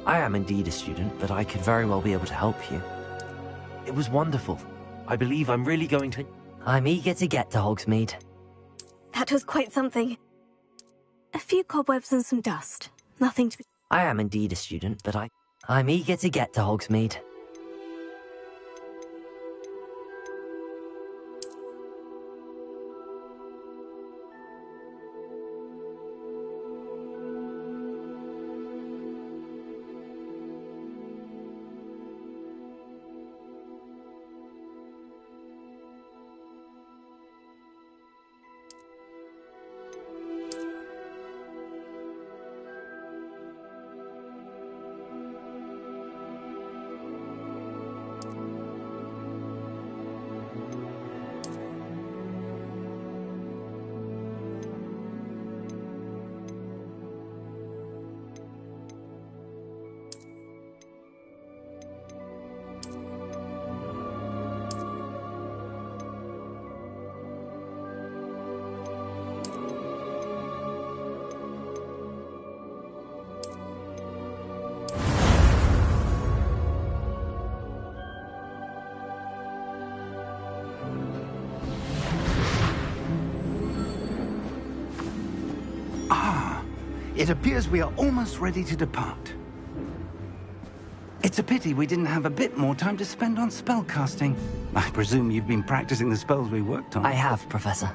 I am indeed a student, but I could very well be able to help you. It was wonderful. I believe I'm really going to... I'm eager to get to Hogsmeade. That was quite something. A few cobwebs and some dust. Nothing to be... I am indeed a student, but I'm eager to get to Hogsmeade. It appears we are almost ready to depart. It's a pity we didn't have a bit more time to spend on spellcasting. I presume you've been practicing the spells we worked on. I have, Professor.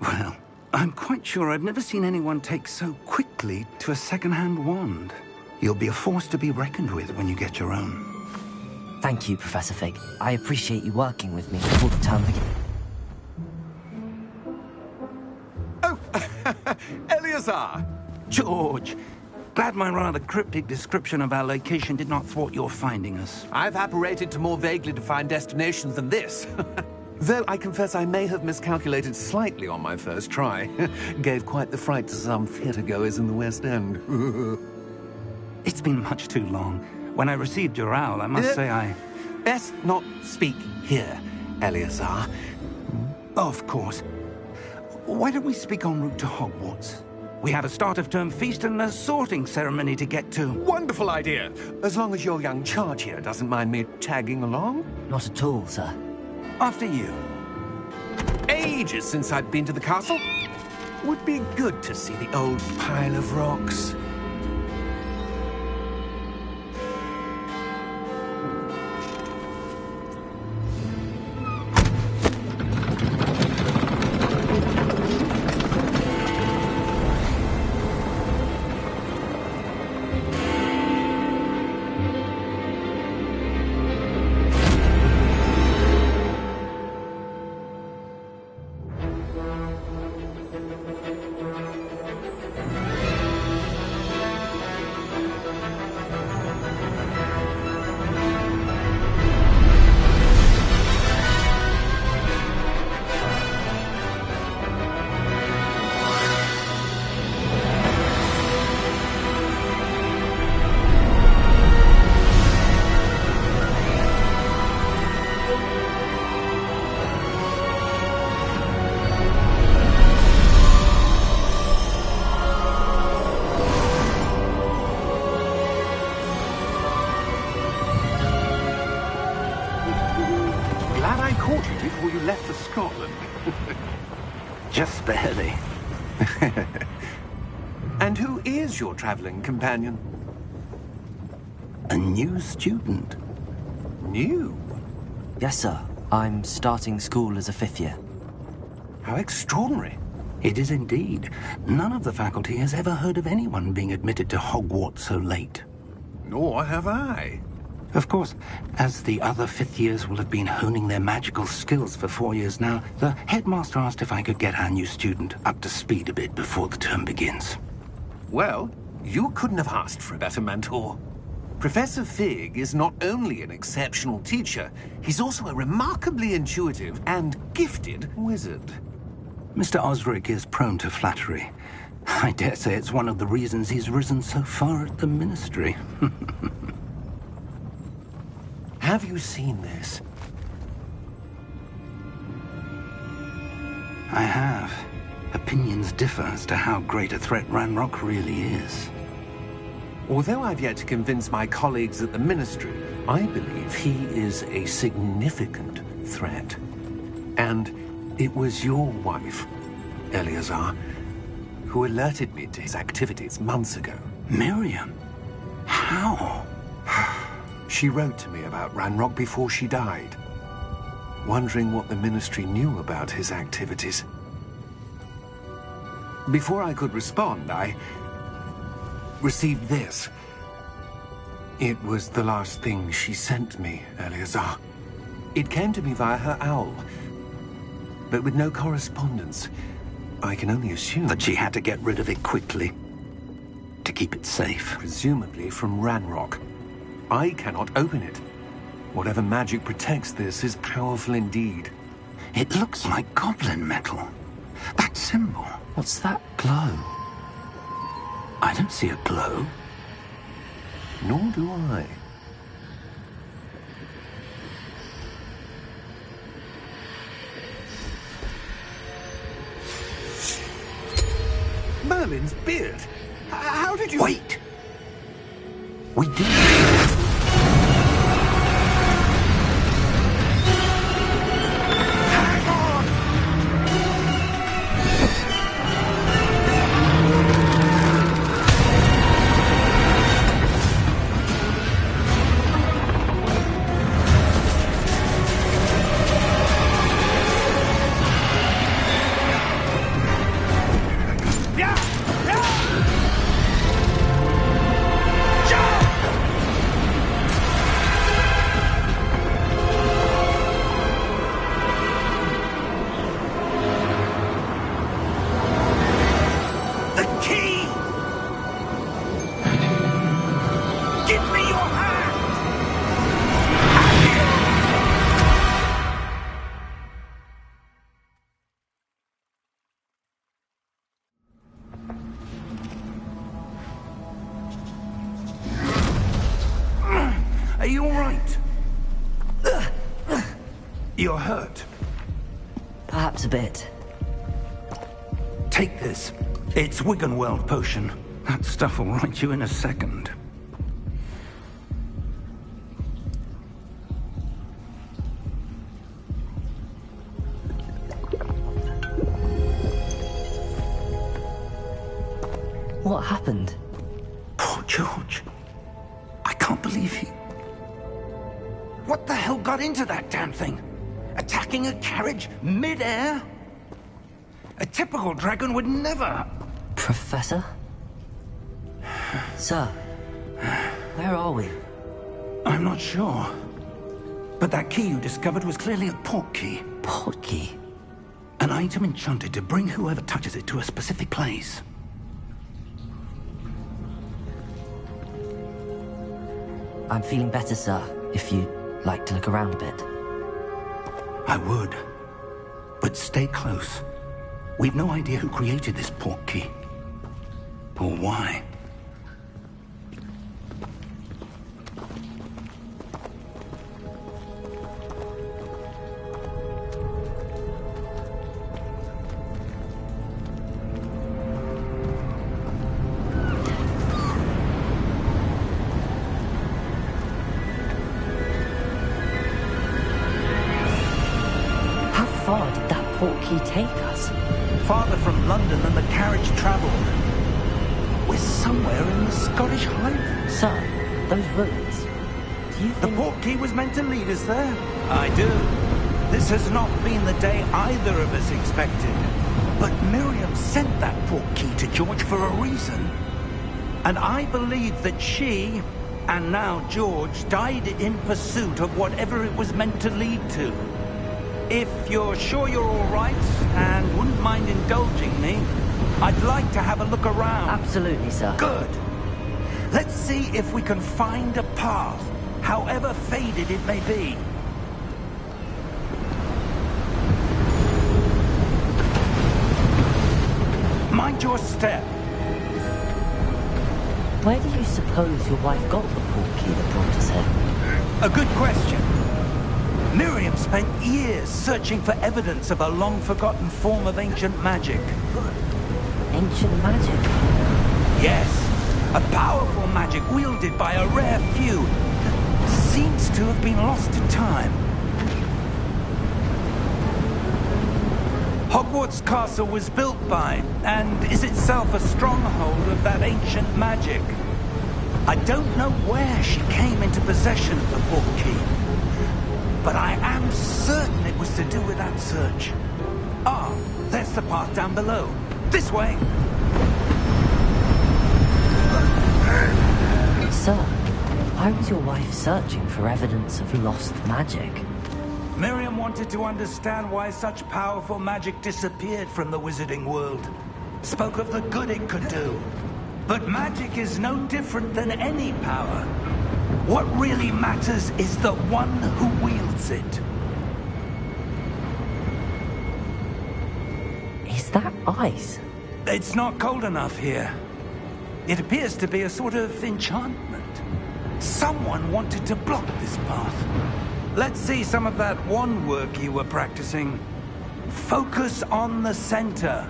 Well, I'm quite sure I've never seen anyone take so quickly to a second-hand wand. You'll be a force to be reckoned with when you get your own. Thank you, Professor Fig. I appreciate you working with me before the term begins. Oh, Eleazar! George! Glad my rather cryptic description of our location did not thwart your finding us. I've apparated to more vaguely defined destinations than this. Though I confess I may have miscalculated slightly on my first try. Gave quite the fright to some theatre-goers in the West End. It's been much too long. When I received your owl, I must say I... Best not speak here, Eleazar. Of course. Why don't we speak en route to Hogwarts? We have a start-of-term feast and a sorting ceremony to get to. Wonderful idea! As long as your young charge here doesn't mind me tagging along. Not at all, sir. After you. Ages since I'd been to the castle. Would be good to see the old pile of rocks. Just barely. And who is your traveling companion? A new student. New? Yes, sir. I'm starting school as a 5th year. How extraordinary. It is indeed. None of the faculty has ever heard of anyone being admitted to Hogwarts so late. Nor have I. Of course, as the other 5th years will have been honing their magical skills for 4 years now, the headmaster asked if I could get our new student up to speed a bit before the term begins. Well, you couldn't have asked for a better mentor. Professor Fig is not only an exceptional teacher, he's also a remarkably intuitive and gifted wizard. Mr. Osric is prone to flattery. I dare say it's one of the reasons he's risen so far at the ministry. Have you seen this? I have. Opinions differ as to how great a threat Ranrock really is. Although I've yet to convince my colleagues at the Ministry, I believe he is a significant threat. And it was your wife, Eleazar, who alerted me to his activities months ago. Miriam? How? She wrote to me about Ranrock before she died, wondering what the Ministry knew about his activities. Before I could respond, I received this. It was the last thing she sent me, Eleazar. It came to me via her owl, but with no correspondence. I can only assume That she had to get rid of it quickly, to keep it safe. presumably from Ranrock. I cannot open it. Whatever magic protects this is powerful indeed. It looks like goblin metal. That symbol. What's that glow? I don't see a glow. Nor do I. Merlin's beard? How did you... Wait! We did. Are you all right? You're hurt. Perhaps a bit. Take this. It's Wiggenweld potion. That stuff will right you in a second. What happened? Poor George. I can't believe he... What the hell got into that damn thing? Attacking a carriage mid-air? A typical dragon would never... Professor? Sir, where are we? I'm not sure. But that key you discovered was clearly a portkey. Portkey? An item enchanted to bring whoever touches it to a specific place. I'm feeling better, sir, if you'd like to look around a bit. I would. But stay close. We've no idea who created this portkey. Or why. How far did that portkey take us? Farther from London than the carriage travelled. We're somewhere in the Scottish Highlands. Sir, those ruins. Do you The think... portkey was meant to lead us there? I do. This has not been the day either of us expected. But Miriam sent that portkey to George for a reason. And I believe that she, and now George, died in pursuit of whatever it was meant to lead to. If you're sure you're all right, and wouldn't mind indulging me, I'd like to have a look around. Absolutely, sir. Good. Let's see if we can find a path, however faded it may be. Mind your step. Where do you suppose your wife got the portkey that brought us here? A good question. Miriam spent years searching for evidence of a long-forgotten form of ancient magic. Ancient magic? Yes, A powerful magic wielded by a rare few that seems to have been lost to time. Hogwarts Castle was built by, and is itself a stronghold of that ancient magic. I don't know where she came into possession of the Portkey, but I am certain it was to do with that search. Ah, there's the path down below. This way! Sir, why was your wife searching for evidence of lost magic? Miriam wanted to understand why such powerful magic disappeared from the wizarding world. Spoke of the good it could do. But magic is no different than any power. What really matters is the one who wields it. Is that ice? It's not cold enough here. It appears to be a sort of enchantment. Someone wanted to block this path. Let's see some of that wand work you were practicing. Focus on the center.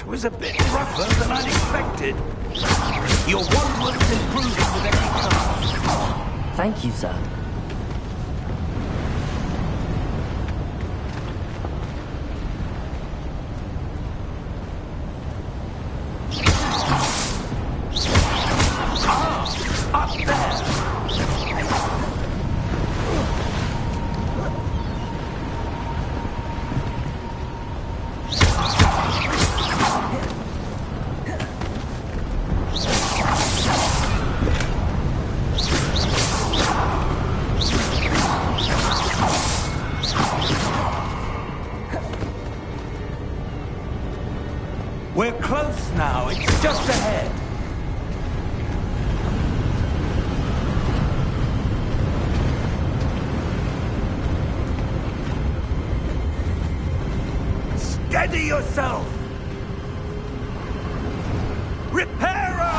Was a bit rougher than I'd expected. Your wand work's improving with every cast. Thank you, sir. Up there! We're close now. It's just ahead. Steady yourself! Reparo!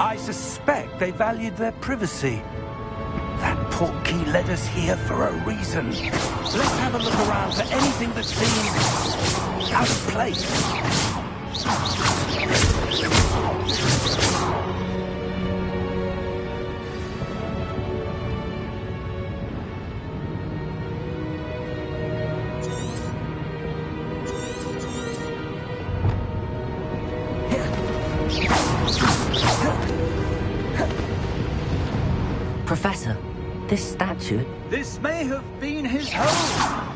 I suspect they valued their privacy. That Portkey led us here for a reason. Let's have a look around for anything that seems out of place. Professor, this statue... This may have been his home.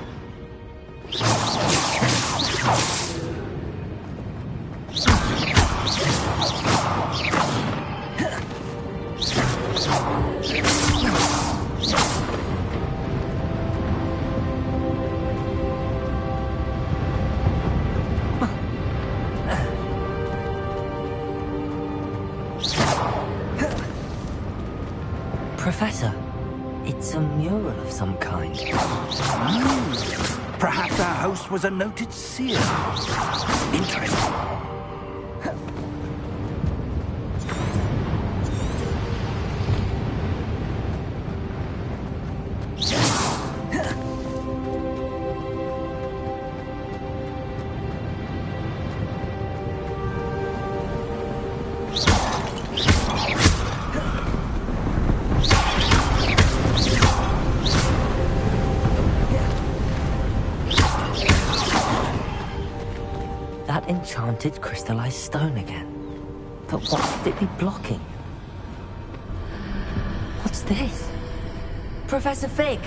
Professor, it's a mural of some kind. Perhaps our host was a noted seer. Interesting. enchanted crystallized stone again. But what could it be blocking? What's this? Professor Fig!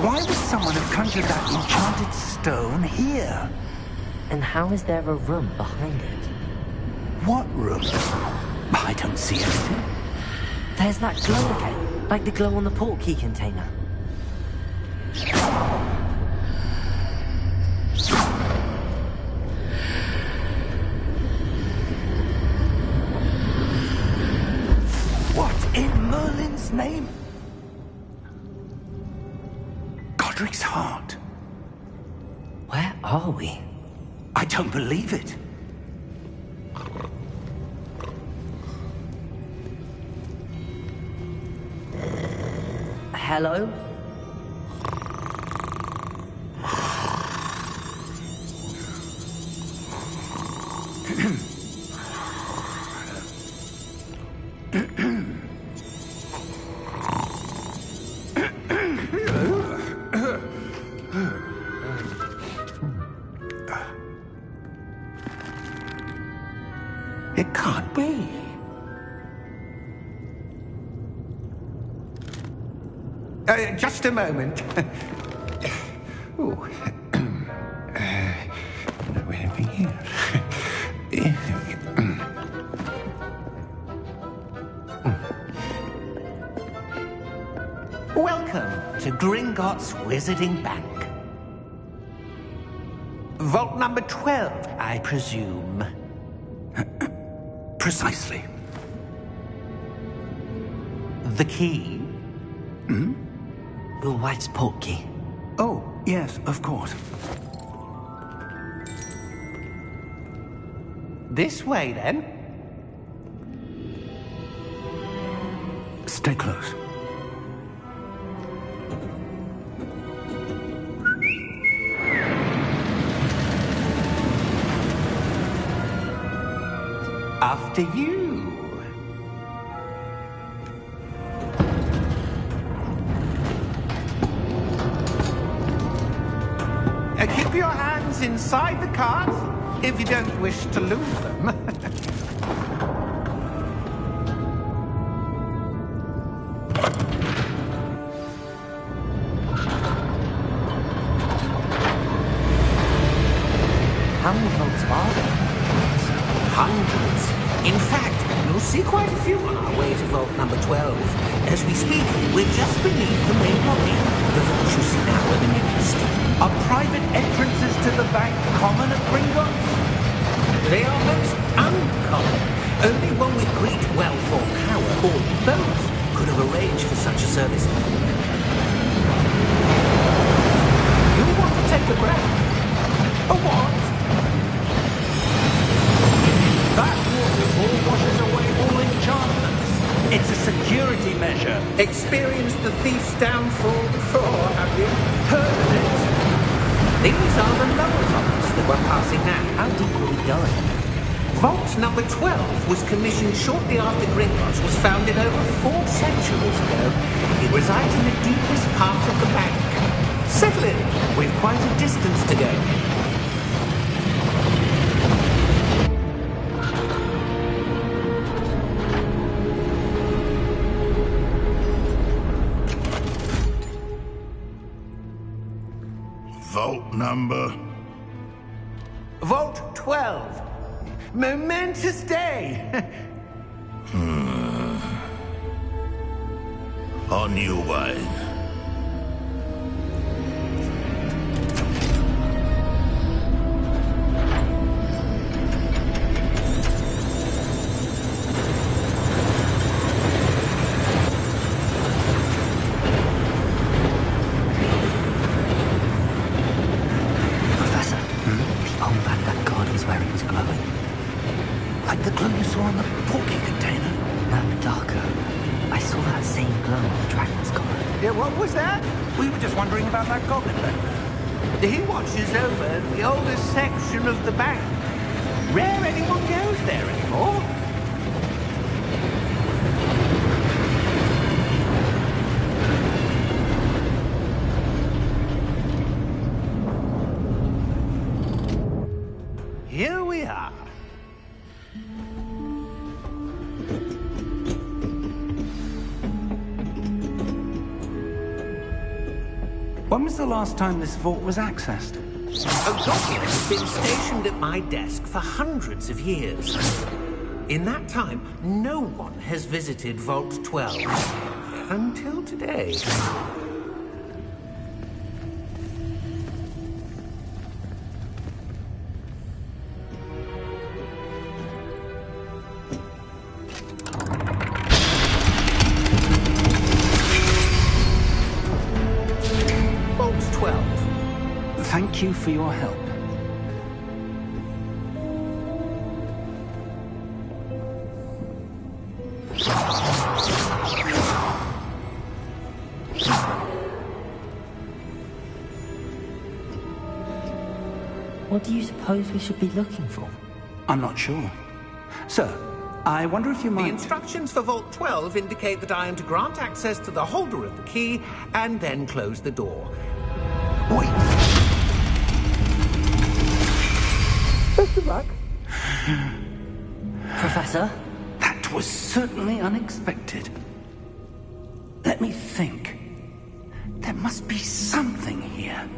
Why would someone have conjured that enchanted stone here? And how is there a room behind it? What room? I don't see anything. There's that glow again, like the glow on the portkey container. What in Merlin's name? Godric's heart. Where are we? I don't believe it. Hello? It can't be. Just a moment. Oh. Anything here? Welcome to Gringotts Wizarding Bank. Vault number 12, I presume. Precisely. The key? Hmm? Your wife's portkey. Oh, yes, of course. This way, then. Stay close. After you. Keep your hands inside the cart if you don't wish to lose them. How many vaults are there? Hundreds. In fact, you'll see quite a few on our way to vault number 12. As we speak, we're just beneath the main lobby. The vaults you see now are the newest. Are private entrances to the bank common at Gringotts? They are most uncommon. Only one with great wealth or power, or both, could have arranged for such a service. You want to take a breath? A what? That waterfall washes away all enchantments. It's a security measure. Experienced the thief's downfall before, have you? Heard of it? These are the lower vaults that we're passing now. How deep are we going? Vault number 12 was commissioned shortly after Gringotts was founded over 4 centuries ago. It resides in the deepest part of the bank. Settle in. We've quite a distance to go. Vault number? Vault 12. Momentous day. On you, Wayne. He watches over the oldest section of the bank. Rare anyone goes there anymore. Here we are. When was the last time this vault was accessed? A goblin has been stationed at my desk for hundreds of years. In that time, no one has visited Vault 12. Until today. Thank you for your help. What do you suppose we should be looking for? I'm not sure. Sir, I wonder if you might... The instructions for Vault 12 indicate that I am to grant access to the holder of the key and then close the door. Wait! Best of luck. Professor? That was certainly unexpected. Let me think. There must be something here.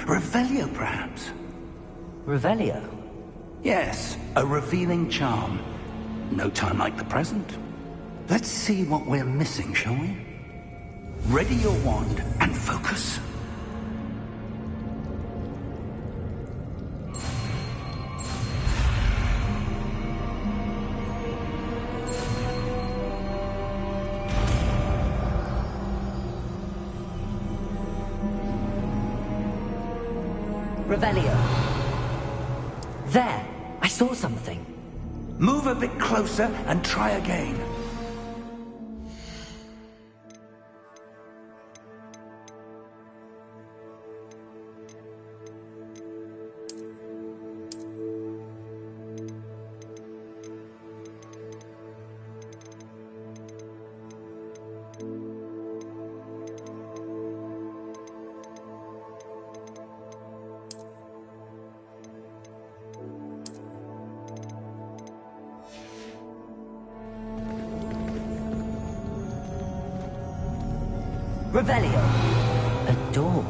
Revelio, perhaps. Revelio? Yes, a revealing charm. No time like the present. Let's see what we're missing, shall we? Ready your wand and focus. Revelio. There! I saw something. Move a bit closer and try again. Revelio. A door.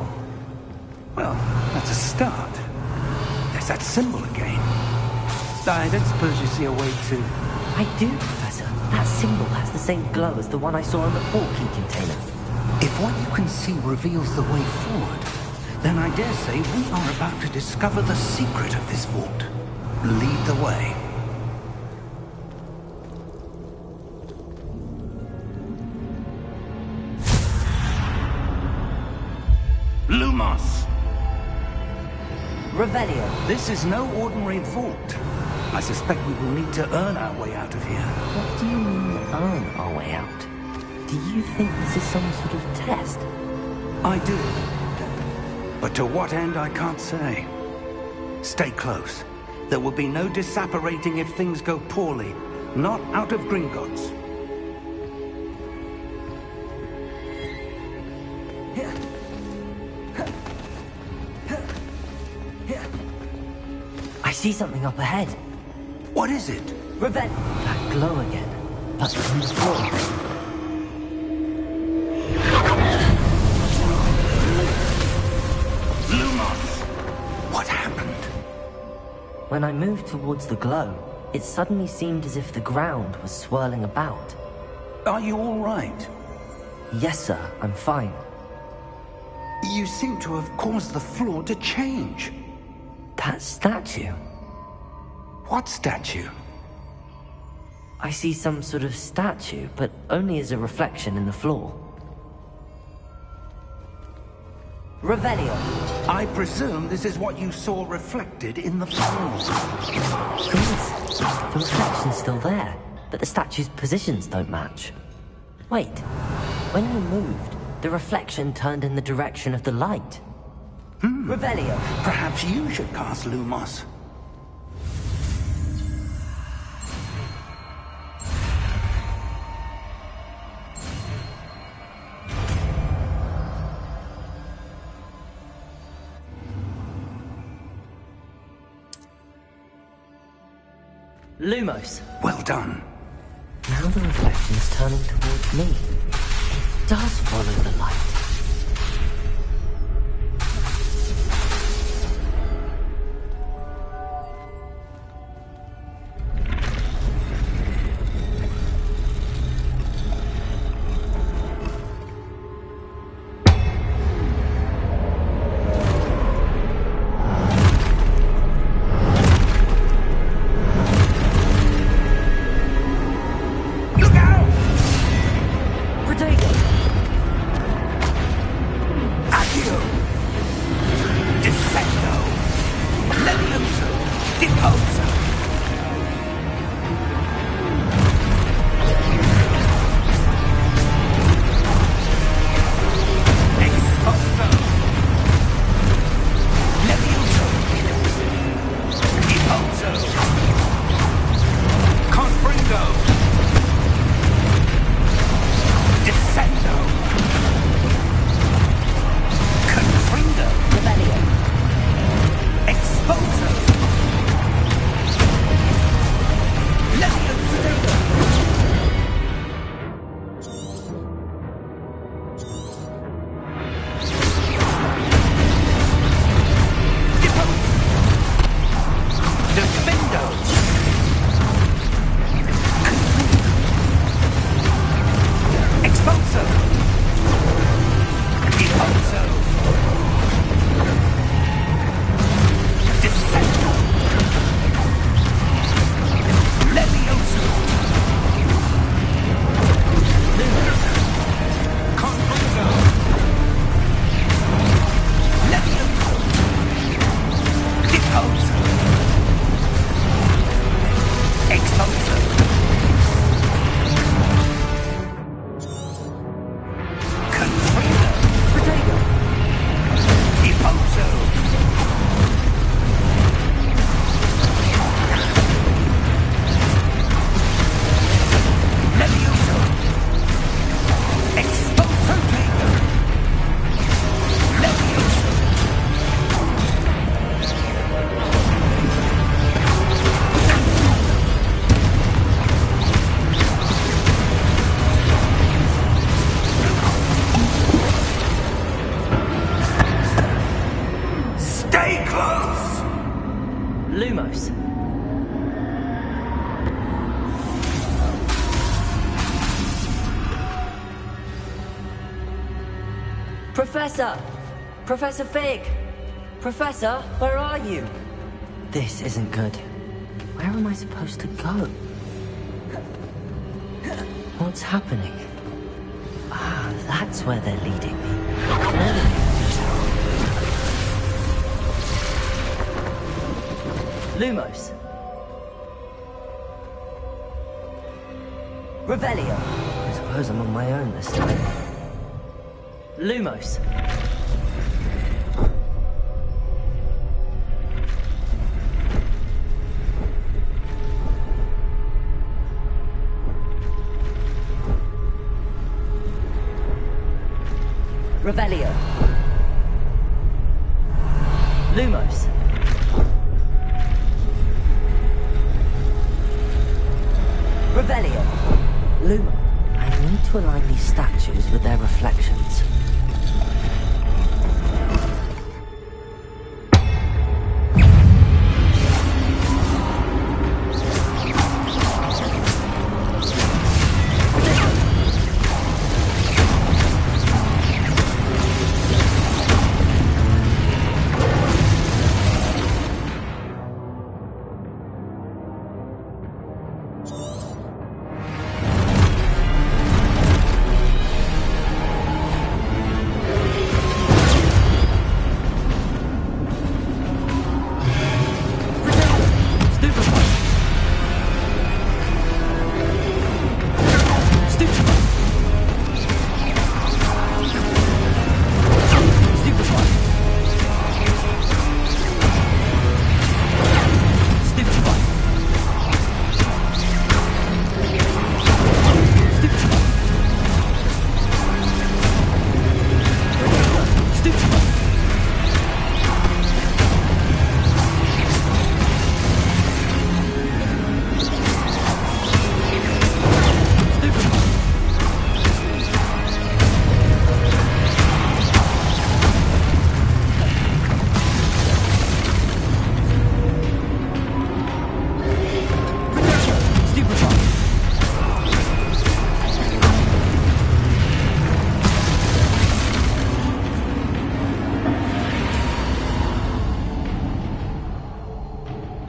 Well, that's a start. There's that symbol again. I don't suppose you see a way to... I do, Professor. That symbol has the same glow as the one I saw in the Portkey container. If what you can see reveals the way forward, then I dare say we are about to discover the secret of this vault. Lead the way. Lumos! Revelio. This is no ordinary vault. I suspect we will need to earn our way out of here. What do you mean, earn our way out? Do you think this is some sort of test? I do. But to what end, I can't say. Stay close. There will be no disapparating if things go poorly. Not out of Gringotts. I see something up ahead. What is it? That glow again, but from the floor. Lumos! What happened? When I moved towards the glow, it suddenly seemed as if the ground was swirling about. Are you all right? Yes, sir, I'm fine. You seem to have caused the floor to change. That statue? What statue? I see some sort of statue, but only as a reflection in the floor. Revelio. I presume this is what you saw reflected in the floor. Yes, the reflection's still there, but the statue's positions don't match. Wait, when you moved, the reflection turned in the direction of the light. Revelio. Perhaps you should cast Lumos. Lumos. Well done. Now the reflection's turning towards me. It does follow the light. Professor! Professor Fig! Professor, where are you? This isn't good. Where am I supposed to go? What's happening? Ah, that's where they're leading me. Lumos. Revelio. I suppose I'm on my own this time. Lumos. Revelio. Lumos. Revelio. Luma, I need to align these statues with their reflections.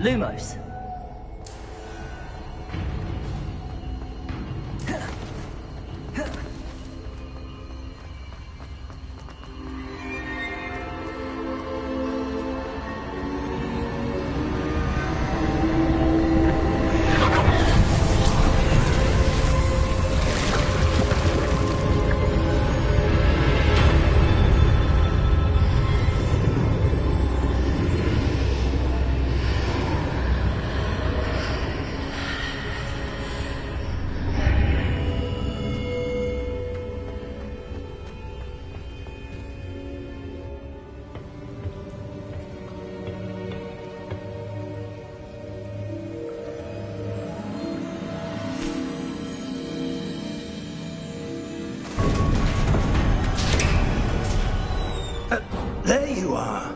Lumos. There you are.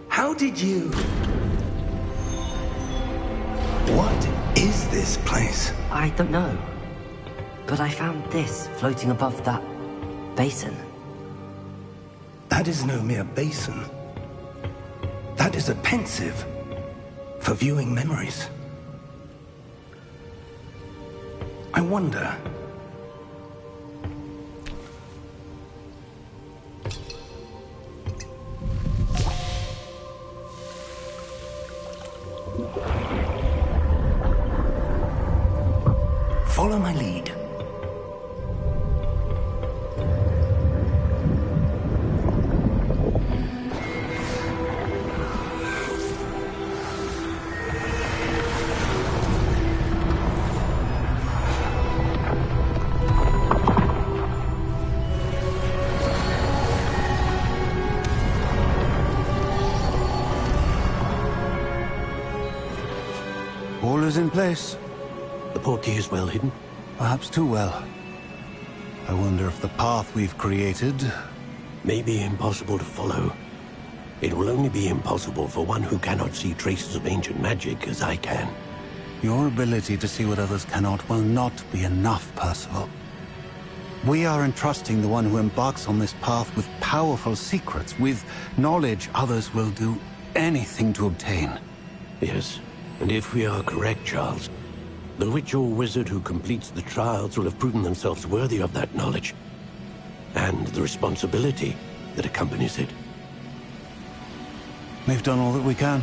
How did you... What is this place? I don't know. But I found this floating above that basin. That is no mere basin. That is a pensive for viewing memories. I wonder... Follow my lead. All is in place. The portkey is well hidden? Perhaps too well. I wonder if the path we've created... May be impossible to follow. It will only be impossible for one who cannot see traces of ancient magic as I can. Your ability to see what others cannot will not be enough, Percival. We are entrusting the one who embarks on this path with powerful secrets, with knowledge others will do anything to obtain. Yes, and if we are correct, Charles, the witch or wizard who completes the trials will have proven themselves worthy of that knowledge, and the responsibility that accompanies it. We've done all that we can.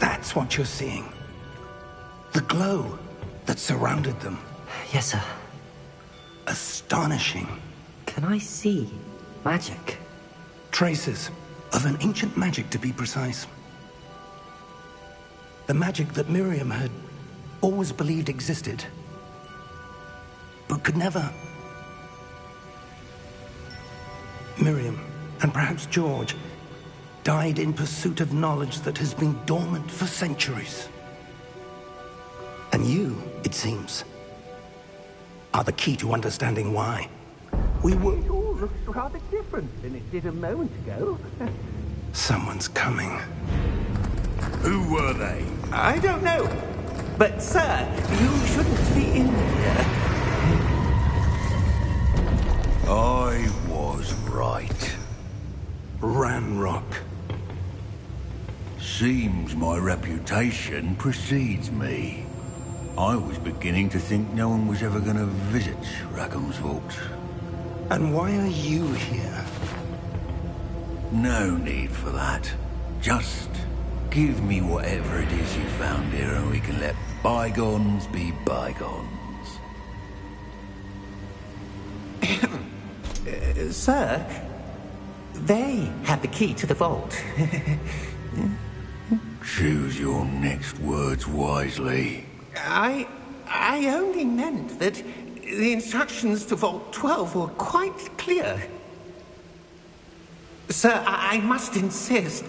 That's what you're seeing. The glow that surrounded them. Yes, sir. Astonishing. Can I see magic? Traces of an ancient magic, to be precise. The magic that Miriam had always believed existed, but could never. Miriam, and perhaps George, died in pursuit of knowledge that has been dormant for centuries. And you, it seems, are the key to understanding why. We were... It all looks rather different than it did a moment ago. Someone's coming. Who were they? I don't know. But, sir, you shouldn't be in here. I was right. Ranrock. Seems my reputation precedes me. I was beginning to think no one was ever going to visit Rackham's vault. And why are you here? No need for that. Just give me whatever it is you found here and we can let bygones be bygones. Sir, they had the key to the vault. Choose your next words wisely. I only meant that the instructions to Vault 12 were quite clear. Sir, I must insist.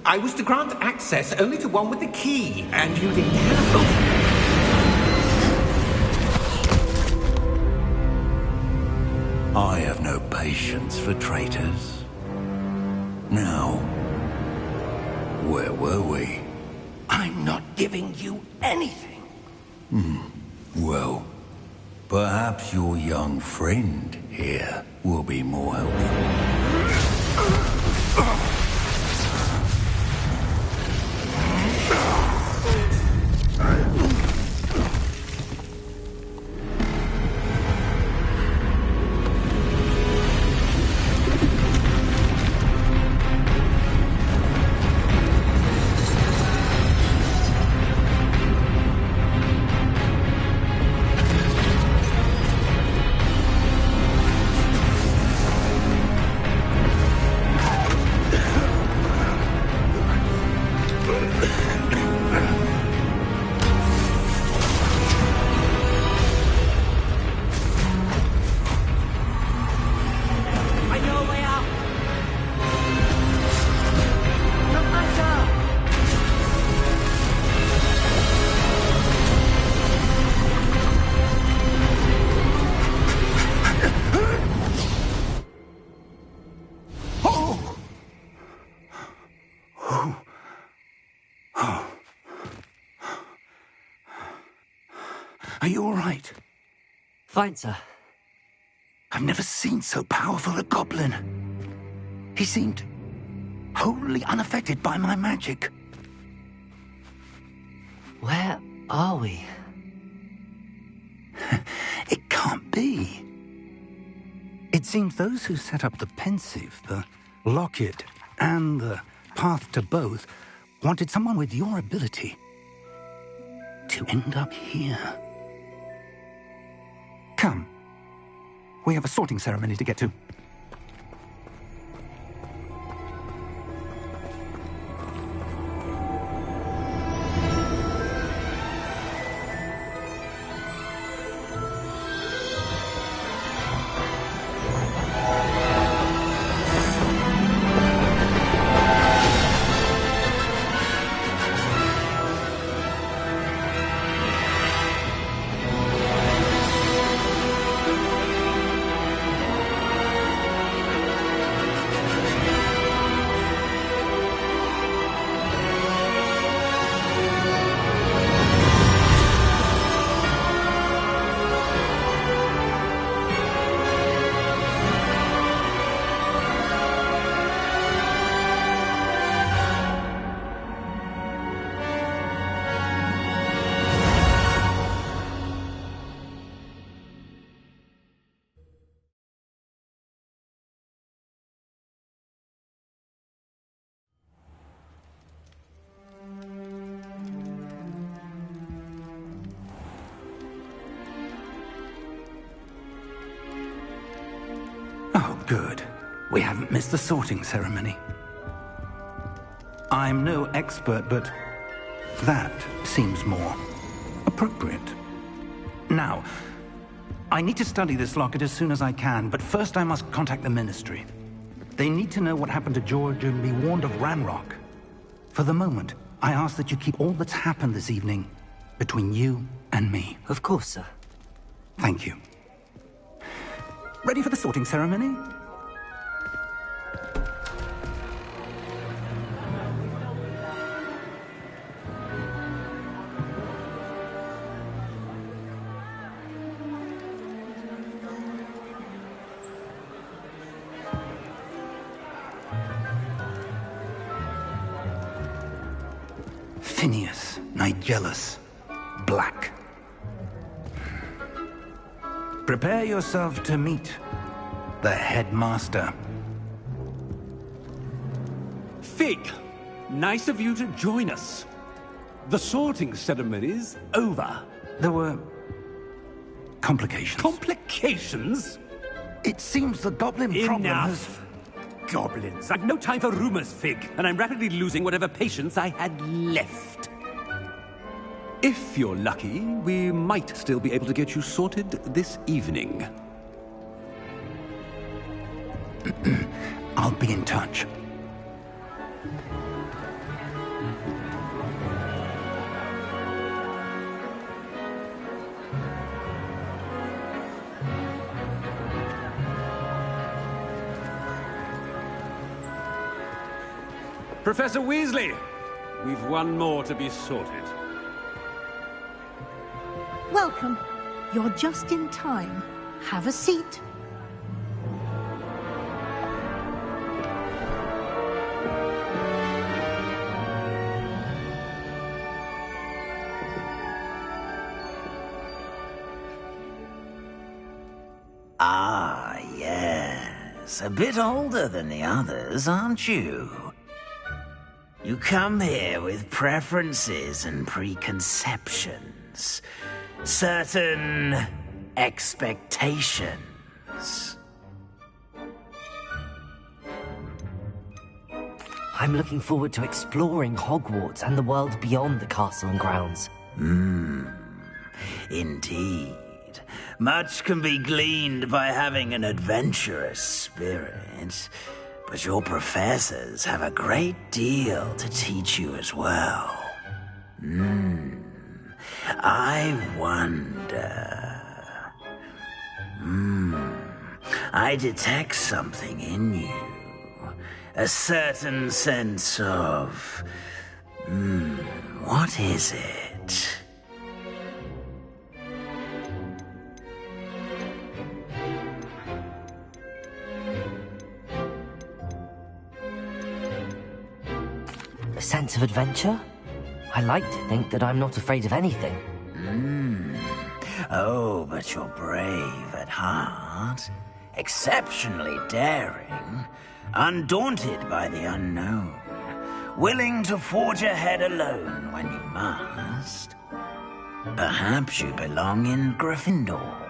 I was to grant access only to one with the key, and you didn't have I have no patience for traitors. Now, where were we? I'm not giving you anything. Well, perhaps your young friend here will be more helpful. Are you all right? Fine, sir. I've never seen so powerful a goblin. He seemed wholly unaffected by my magic. Where are we? It can't be. It seems those who set up the pensive, the locket, and the path to both wanted someone with your ability to end up here. Come. We have a sorting ceremony to get to. Oh, good. We haven't missed the sorting ceremony. I'm no expert, but that seems more appropriate. Now, I need to study this locket as soon as I can, but first I must contact the Ministry. They need to know what happened to George and be warned of Ranrock. For the moment, I ask that you keep all that's happened this evening between you and me. Of course, sir. Thank you. Ready for the sorting ceremony? Phineas, Nigellus, Black. Prepare yourself to meet the headmaster. Fig, nice of you to join us. The sorting ceremony's over. There were complications. Complications? It seems the goblin problem has... Enough! Goblins. I've no time for rumors, Fig, and I'm rapidly losing whatever patience I had left. If you're lucky, we might still be able to get you sorted this evening. I'll be in touch. Professor Weasley, we've one more to be sorted. Welcome. You're just in time. Have a seat. Ah, yes. A bit older than the others, aren't you? You come here with preferences and preconceptions. Certain expectations. I'm looking forward to exploring Hogwarts and the world beyond the castle and grounds. Indeed. Much can be gleaned by having an adventurous spirit, but your professors have a great deal to teach you as well. I wonder... I detect something in you. A certain sense of... what is it? A sense of adventure? I like to think that I'm not afraid of anything. Oh, but you're brave at heart. Exceptionally daring. Undaunted by the unknown. Willing to forge ahead alone when you must. Perhaps you belong in Gryffindor.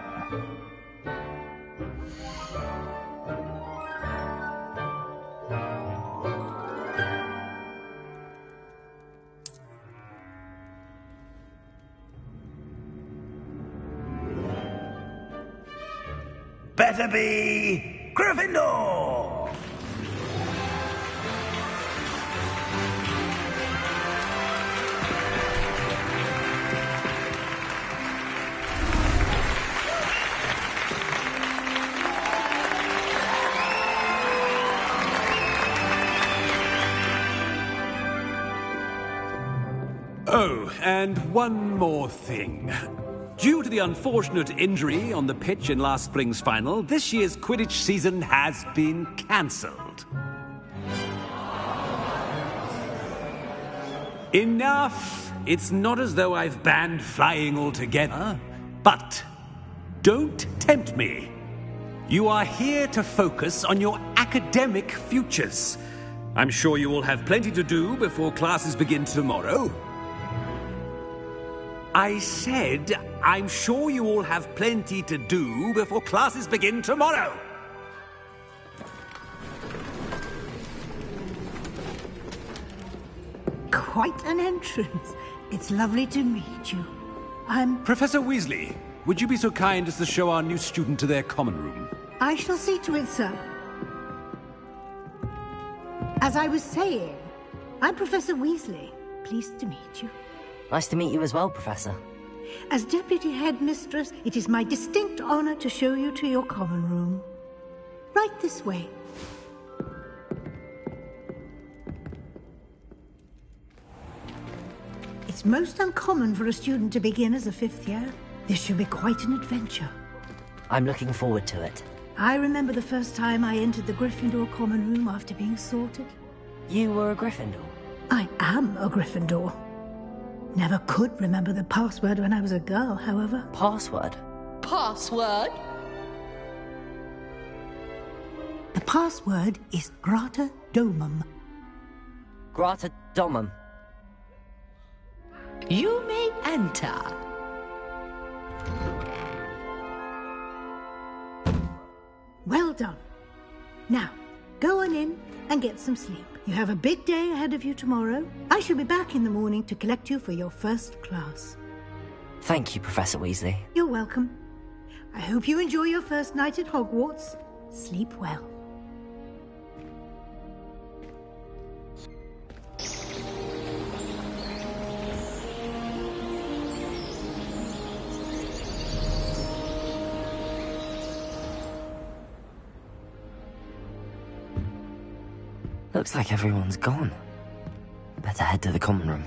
Better be Gryffindor! Oh, and one more thing. Due to the unfortunate injury on the pitch in last spring's final, this year's Quidditch season has been cancelled. Enough! It's not as though I've banned flying altogether. But don't tempt me. You are here to focus on your academic futures. I'm sure you will have plenty to do before classes begin tomorrow. I said, I'm sure you all have plenty to do before classes begin tomorrow. Quite an entrance. It's lovely to meet you. I'm... Professor Weasley, would you be so kind as to show our new student to their common room? I shall see to it, sir. As I was saying, I'm Professor Weasley. Pleased to meet you. Nice to meet you as well, Professor. As Deputy Headmistress, it is my distinct honor to show you to your common room. Right this way. It's most uncommon for a student to begin as a fifth year. This should be quite an adventure. I'm looking forward to it. I remember the first time I entered the Gryffindor common room after being sorted. You were a Gryffindor? I am a Gryffindor. Never could remember the password when I was a girl, however. Password? Password? The password is Grata Domum. Grata Domum. You may enter. Well done. Now, go on in and get some sleep. You have a big day ahead of you tomorrow. I shall be back in the morning to collect you for your first class. Thank you, Professor Weasley. You're welcome. I hope you enjoy your first night at Hogwarts. Sleep well. Looks like everyone's gone. Better head to the common room.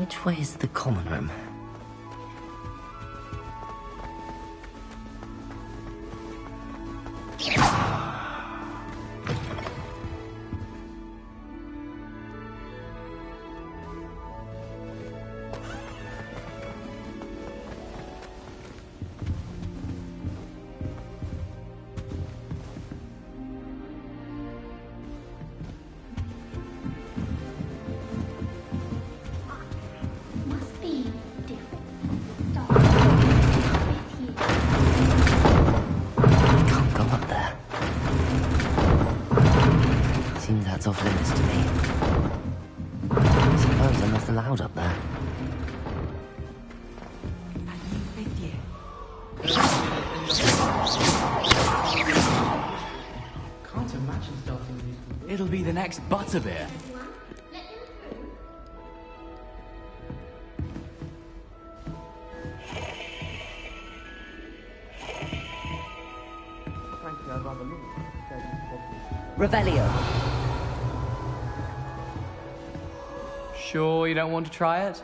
Which way is the common room? Off limits to me. I suppose I'm not allowed up there. Can't imagine starting these. It'll be the next Butterbeer. Frankly, I'd rather look at Revelio. Sure you don't want to try it?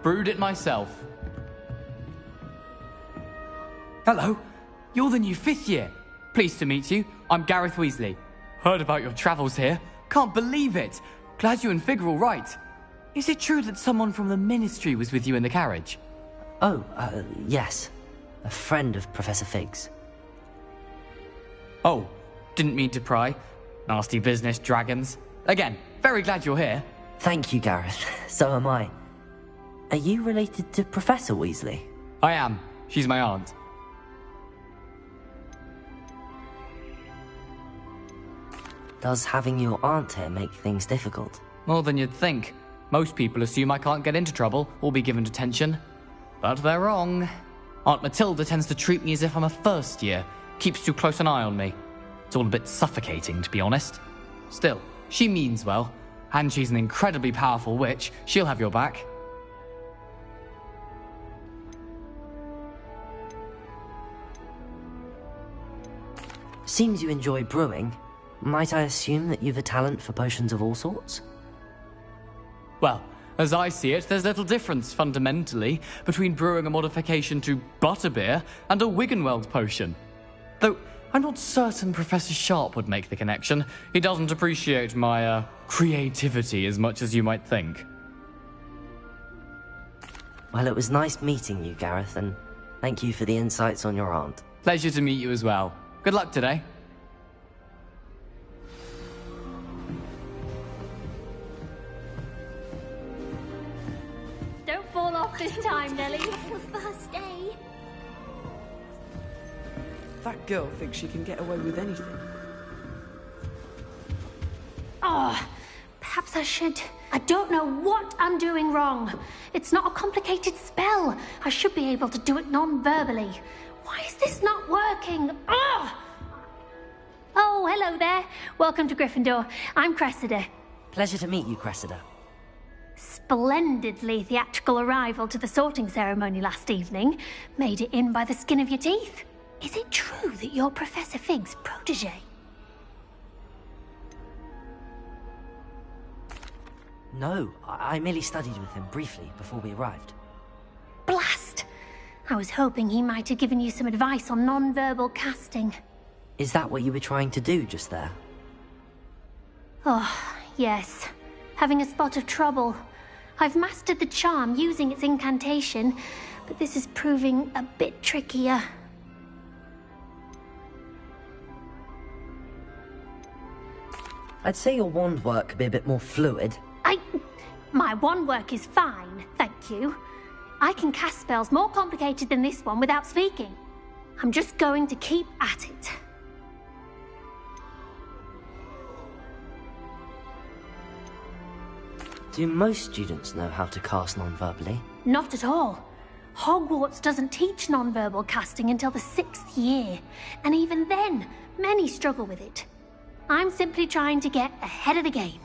Brewed it myself. Hello, you're the new 5th year. Pleased to meet you. I'm Gareth Weasley. Heard about your travels here. Can't believe it. Glad you and Fig are all right. Is it true that someone from the Ministry was with you in the carriage? Oh, yes. A friend of Professor Fig's. Oh, didn't mean to pry. Nasty business, dragons. Again, very glad you're here. Thank you, Gareth. So am I. Are you related to Professor Weasley? I am. She's my aunt. Does having your aunt here make things difficult? More than you'd think. Most people assume I can't get into trouble or be given detention. But they're wrong. Aunt Matilda tends to treat me as if I'm a first year. Keeps too close an eye on me. It's all a bit suffocating, to be honest. Still, she means well. And she's an incredibly powerful witch. She'll have your back. Seems you enjoy brewing. Might I assume that you've a talent for potions of all sorts? Well, as I see it, there's little difference, fundamentally, between brewing a modification to Butterbeer and a Wiggenweld potion. Though, I'm not certain Professor Sharp would make the connection. He doesn't appreciate my, creativity as much as you might think. Well, it was nice meeting you, Gareth, and thank you for the insights on your aunt. Pleasure to meet you as well. Good luck today. Don't fall off this time, Nellie. Your first day. That girl thinks she can get away with anything. Oh, perhaps I should. I don't know what I'm doing wrong. It's not a complicated spell. I should be able to do it non-verbally. Why is this not working? Oh, hello there. Welcome to Gryffindor. I'm Cressida. Pleasure to meet you, Cressida. Splendidly theatrical arrival to the sorting ceremony last evening. Made it in by the skin of your teeth. Is it true that you're Professor Fig's protege? No, I merely studied with him briefly before we arrived. Blast! I was hoping he might have given you some advice on non-verbal casting. Is that what you were trying to do just there? Oh, yes. Having a spot of trouble. I've mastered the charm using its incantation, but this is proving a bit trickier. I'd say your wand work could be a bit more fluid. My wand work is fine, thank you. I can cast spells more complicated than this one without speaking. I'm just going to keep at it. Do most students know how to cast non-verbally? Not at all. Hogwarts doesn't teach non-verbal casting until the 6th year, and even then, many struggle with it. I'm simply trying to get ahead of the game.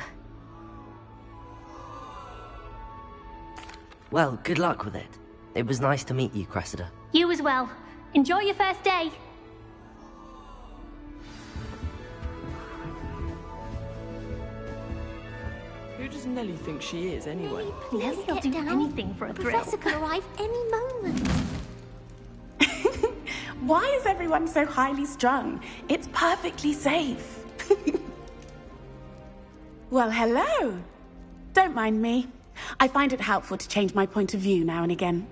Well, good luck with it. It was nice to meet you, Cressida. You as well. Enjoy your first day. Who does does Nellie think she is, anyway? Nellie will do anything for a thrill. Professor could arrive any moment. Why is everyone so highly strung? It's perfectly safe. Well, hello. Don't mind me. I find it helpful to change my point of view now and again.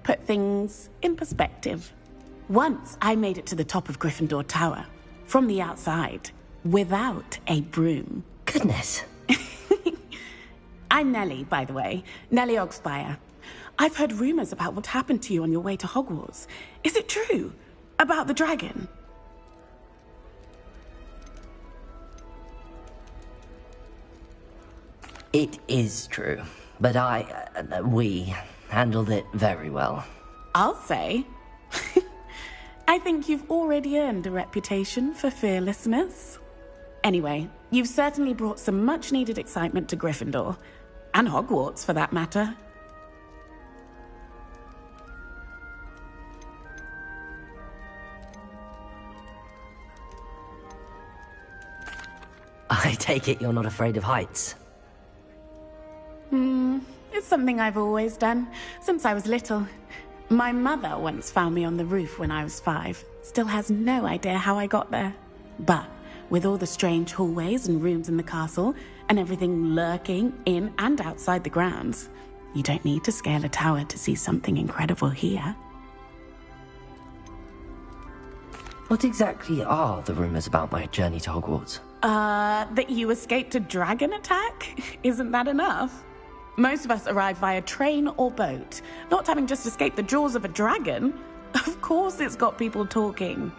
Put things in perspective. Once I made it to the top of Gryffindor Tower, from the outside, without a broom. Goodness. I'm Nellie, by the way. Nellie Ogspire. I've heard rumors about what happened to you on your way to Hogwarts. Is it true? About the dragon? It is true, but we handled it very well. I'll say. I think you've already earned a reputation for fearlessness. Anyway, you've certainly brought some much-needed excitement to Gryffindor. And Hogwarts, for that matter. I take it you're not afraid of heights? It's something I've always done, since I was little. My mother once found me on the roof when I was 5. Still has no idea how I got there. But with all the strange hallways and rooms in the castle, and everything lurking in and outside the grounds, you don't need to scale a tower to see something incredible here. What exactly are the rumors about my journey to Hogwarts? That you escaped a dragon attack? Isn't that enough? Most of us arrive via train or boat, not having just escaped the jaws of a dragon. Of course it's got people talking.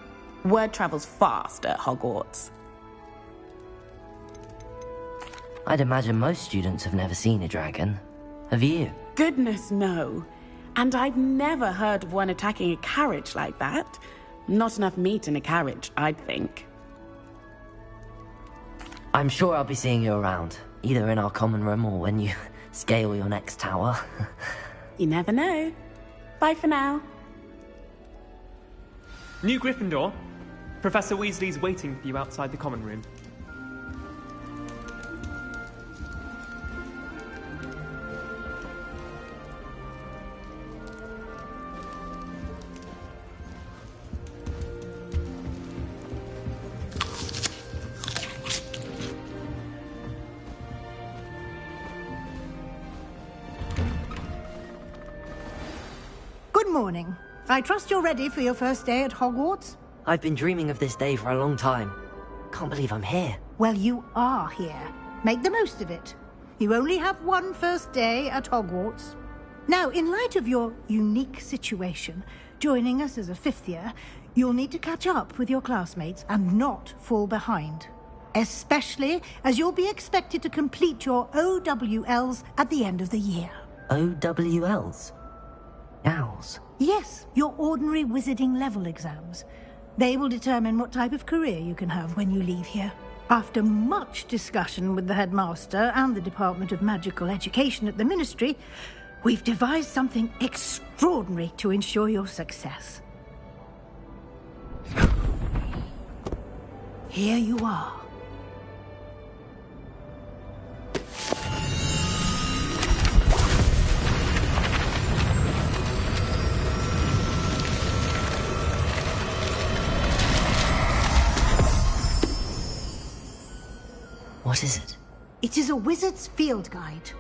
Word travels fast at Hogwarts. I'd imagine most students have never seen a dragon. Have you? Goodness, no. And I've never heard of one attacking a carriage like that. Not enough meat in a carriage, I'd think. I'm sure I'll be seeing you around, either in our common room or when you scale your next tower. You never know. Bye for now. New Gryffindor. Professor Weasley's waiting for you outside the common room. Good morning. I trust you're ready for your first day at Hogwarts? I've been dreaming of this day for a long time. Can't believe I'm here. Well, you are here. Make the most of it. You only have one first day at Hogwarts. Now, in light of your unique situation, joining us as a 5th year, you'll need to catch up with your classmates and not fall behind. Especially as you'll be expected to complete your OWLs at the end of the year. OWLs? Owls? Yes, your ordinary wizarding level exams. They will determine what type of career you can have when you leave here. After much discussion with the headmaster and the Department of Magical Education at the Ministry, we've devised something extraordinary to ensure your success. Here you are. What is it? It is a wizard's field guide.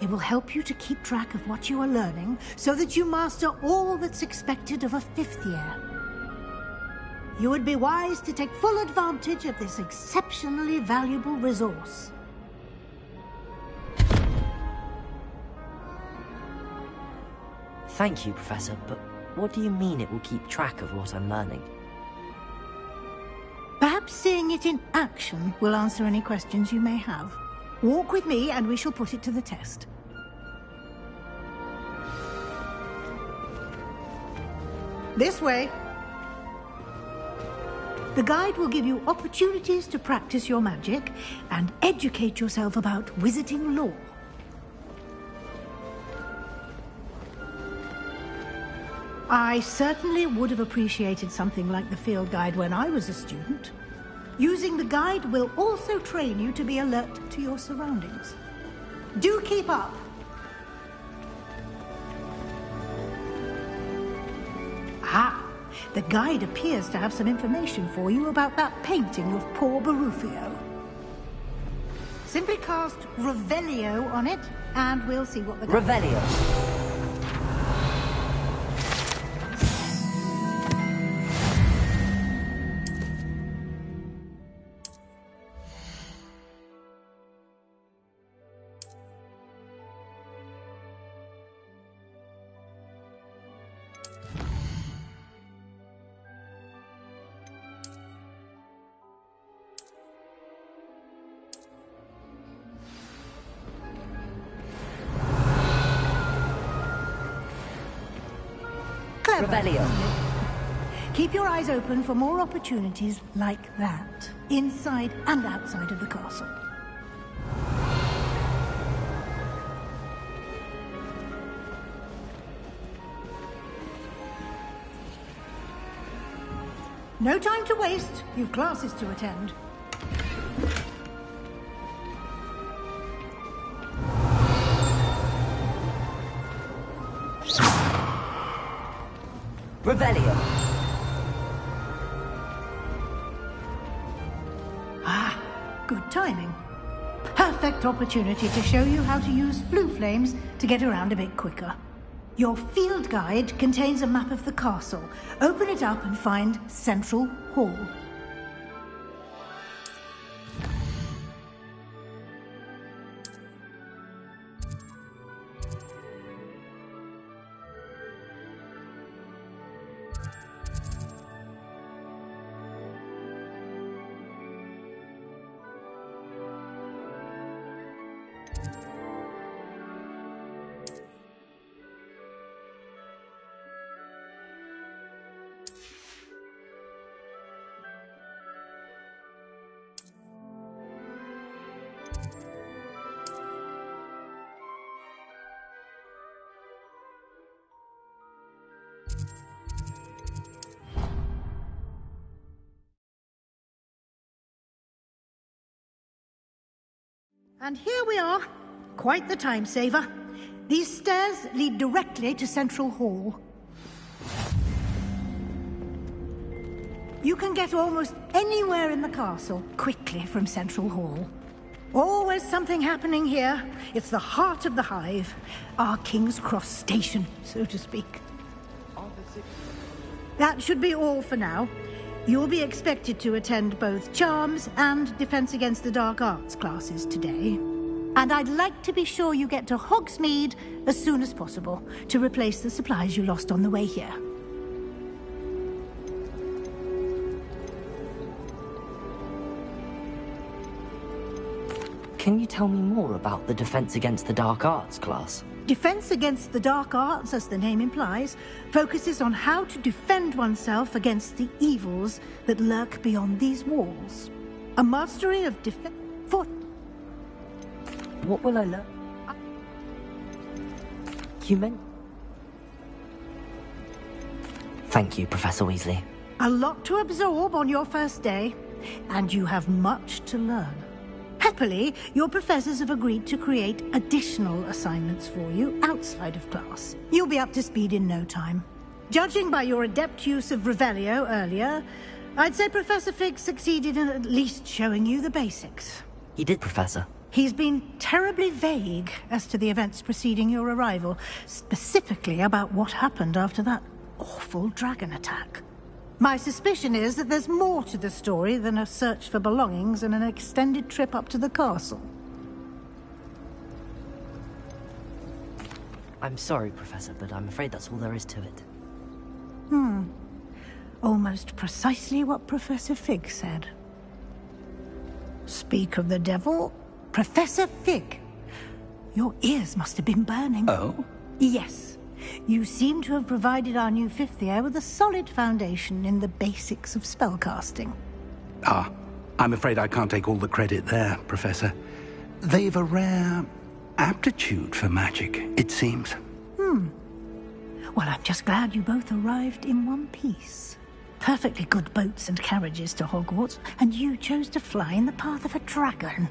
It will help you to keep track of what you are learning so that you master all that's expected of a 5th year. You would be wise to take full advantage of this exceptionally valuable resource. Thank you, Professor, but what do you mean it will keep track of what I'm learning? Perhaps seeing it in action will answer any questions you may have. Walk with me and we shall put it to the test. This way. The guide will give you opportunities to practice your magic and educate yourself about wizarding lore. I certainly would have appreciated something like the field guide when I was a student. Using the guide will also train you to be alert to your surroundings. Do keep up. Ah, the guide appears to have some information for you about that painting of poor Barufio. Simply cast Revelio on it, and we'll see what the guide... Revelio. Revelio. Keep your eyes open for more opportunities like that, inside and outside of the castle. No time to waste. You've classes to attend. Revelio. Ah, good timing. Perfect opportunity to show you how to use flue flames to get around a bit quicker. Your field guide contains a map of the castle. Open it up and find Central Hall. And here we are. Quite the time saver. These stairs lead directly to Central Hall. You can get almost anywhere in the castle quickly from Central Hall. Always something happening here. It's the heart of the hive. Our King's Cross station, so to speak. That should be all for now. You'll be expected to attend both Charms and Defense Against the Dark Arts classes today. And I'd like to be sure you get to Hogsmeade as soon as possible to replace the supplies you lost on the way here. Can you tell me more about the Defense Against the Dark Arts class? Defense Against the Dark Arts, as the name implies, focuses on how to defend oneself against the evils that lurk beyond these walls. A mastery of defense... What will I learn? You meant... Thank you, Professor Weasley. A lot to absorb on your first day, and you have much to learn. Happily, your professors have agreed to create additional assignments for you outside of class. You'll be up to speed in no time. Judging by your adept use of Revelio earlier, I'd say Professor Fig succeeded in at least showing you the basics. He did, Professor. He's been terribly vague as to the events preceding your arrival, specifically about what happened after that awful dragon attack. My suspicion is that there's more to the story than a search for belongings and an extended trip up to the castle. I'm sorry, Professor, but I'm afraid that's all there is to it. Almost precisely what Professor Fig said. Speak of the devil, Professor Fig. Your ears must have been burning. Oh? Yes. You seem to have provided our new fifth year with a solid foundation in the basics of spellcasting. Ah, I'm afraid I can't take all the credit there, Professor. They've a rare aptitude for magic, it seems. Well, I'm just glad you both arrived in one piece. Perfectly good boats and carriages to Hogwarts, and you chose to fly in the path of a dragon.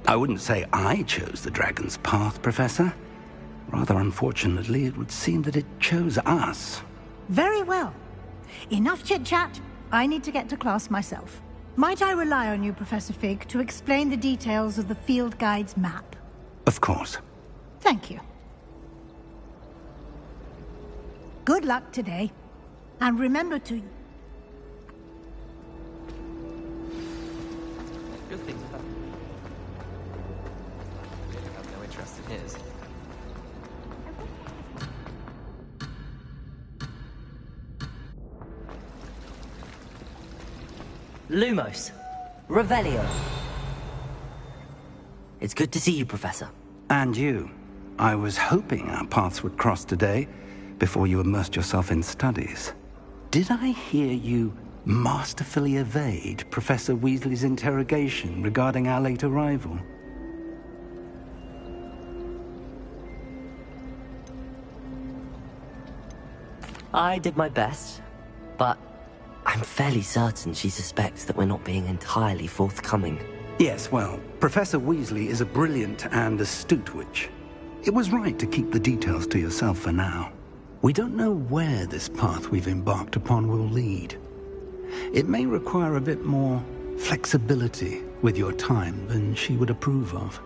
I wouldn't say I chose the dragon's path, Professor. Rather unfortunately, it would seem that it chose us. Very well. Enough chit-chat. I need to get to class myself. Might I rely on you, Professor Fig, to explain the details of the field guide's map? Of course. Thank you. Good luck today. And remember to... Good thing to have. Really have no interest in his. Lumos. Revelio. It's good to see you, Professor. And you. I was hoping our paths would cross today, before you immersed yourself in studies. Did I hear you masterfully evade Professor Weasley's interrogation regarding our late arrival? I did my best, but I'm fairly certain she suspects that we're not being entirely forthcoming. Yes, well, Professor Weasley is a brilliant and astute witch. It was right to keep the details to yourself for now. We don't know where this path we've embarked upon will lead. It may require a bit more flexibility with your time than she would approve of.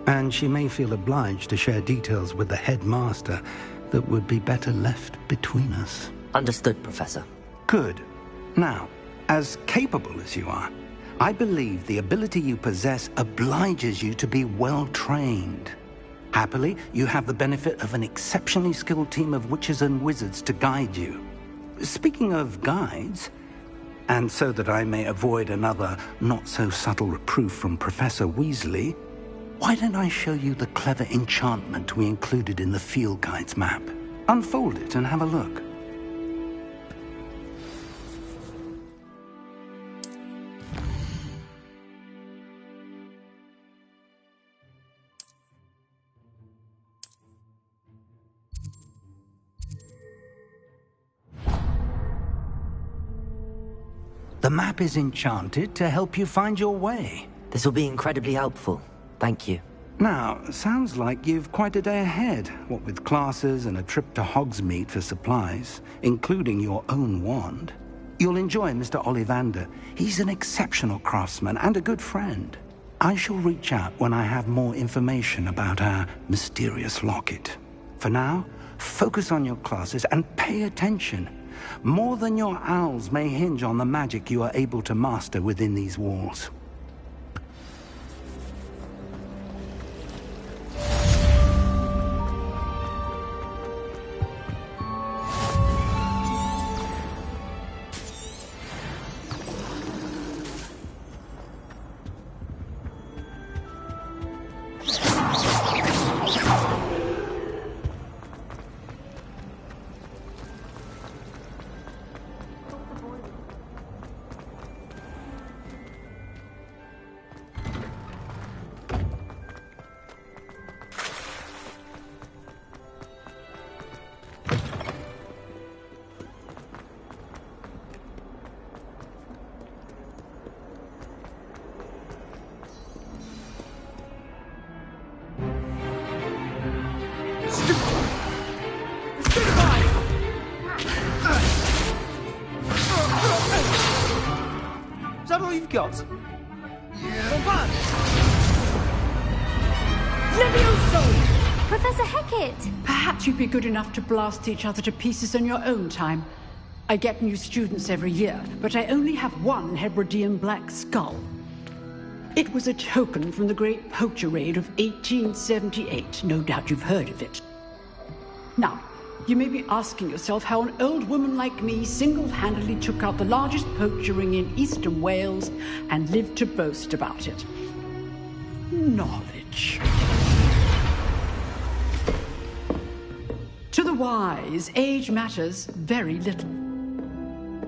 And she may feel obliged to share details with the headmaster that would be better left between us. Understood, Professor. Good. Now, as capable as you are, I believe the ability you possess obliges you to be well-trained. Happily, you have the benefit of an exceptionally skilled team of witches and wizards to guide you. Speaking of guides, and so that I may avoid another not-so-subtle reproof from Professor Weasley, why don't I show you the clever enchantment we included in the field guide's map? Unfold it and have a look. The map is enchanted to help you find your way. This will be incredibly helpful. Thank you. Now, sounds like you've quite a day ahead, what with classes and a trip to Hogsmeade for supplies, including your own wand. You'll enjoy Mr. Ollivander. He's an exceptional craftsman and a good friend. I shall reach out when I have more information about our mysterious locket. For now, focus on your classes and pay attention. More than your owls may hinge on the magic you are able to master within these walls. Is that all you've got? Yeah. Levioso! Professor Hecat! Perhaps you'd be good enough to blast each other to pieces in your own time. I get new students every year, but I only have one Hebridean black skull. It was a token from the Great Poacher Raid of 1878. No doubt you've heard of it. Now, you may be asking yourself how an old woman like me single-handedly took out the largest poacher ring in eastern Wales and lived to boast about it. Knowledge. To the wise, age matters very little.